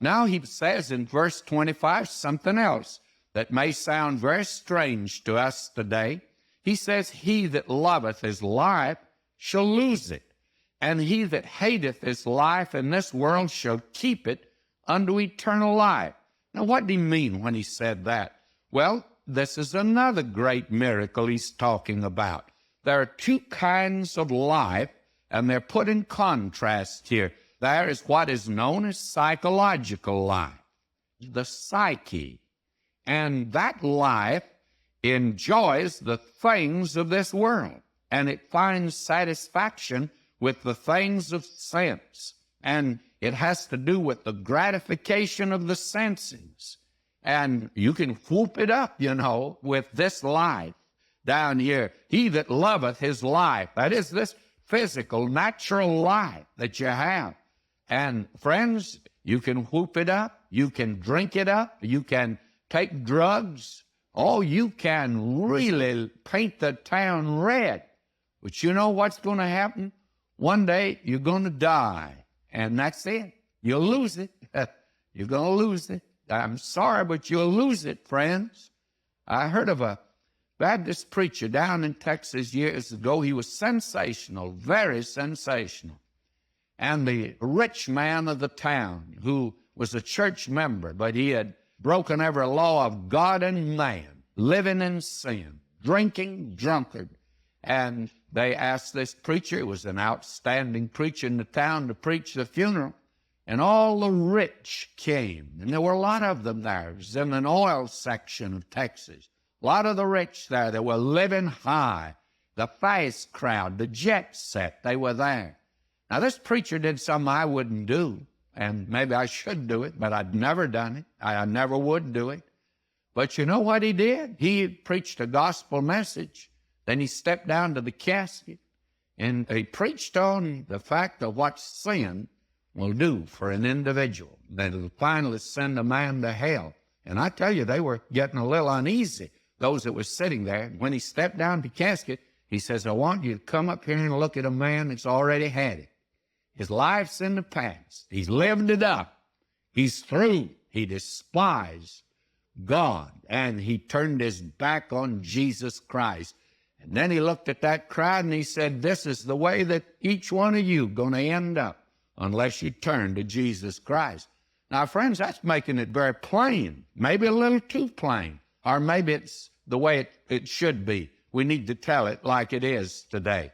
Now he says in verse 25 something else that may sound very strange to us today. He says, he that loveth his life shall lose it, and he that hateth his life in this world shall keep it unto eternal life. Now, what did he mean when he said that? Well, this is another great miracle he's talking about. There are two kinds of life, and they're put in contrast here. There is what is known as psychological life, the psyche. And that life enjoys the things of this world, and it finds satisfaction with the things of sense. And it has to do with the gratification of the senses. And you can whoop it up, with this life down here. He that loveth his life, that is this physical, natural life that you have. And friends, you can whoop it up, you can drink it up, you can take drugs. Oh, you can really paint the town red. But you know what's going to happen? One day you're going to die, and that's it. You'll lose it. You're going to lose it. I'm sorry, but you'll lose it, friends. I heard of a Baptist preacher down in Texas years ago. He was sensational, very sensational. And the rich man of the town, who was a church member, but he had broken every law of God and man, living in sin, drinking, drunkard. And they asked this preacher, he was an outstanding preacher in the town, to preach the funeral. And all the rich came, and there were a lot of them there. It was in an oil section of Texas. A lot of the rich there, they were living high. The fast crowd, the jet set, they were there. Now, this preacher did something I wouldn't do, and maybe I should do it, but I'd never done it. I never would do it. But you know what he did? He preached a gospel message. Then he stepped down to the casket, and he preached on the fact of what sin will do for an individual, that it'll finally send a man to hell. And I tell you, they were getting a little uneasy, those that were sitting there. When he stepped down to the casket, he says, I want you to come up here and look at a man that's already had it. His life's in the past. He's lived it up. He's through. He despised God, and he turned his back on Jesus Christ. And then he looked at that crowd and he said, this is the way that each one of you going to end up unless you turn to Jesus Christ. Now, friends, that's making it very plain, maybe a little too plain, or maybe it's the way it should be. We need to tell it like it is today.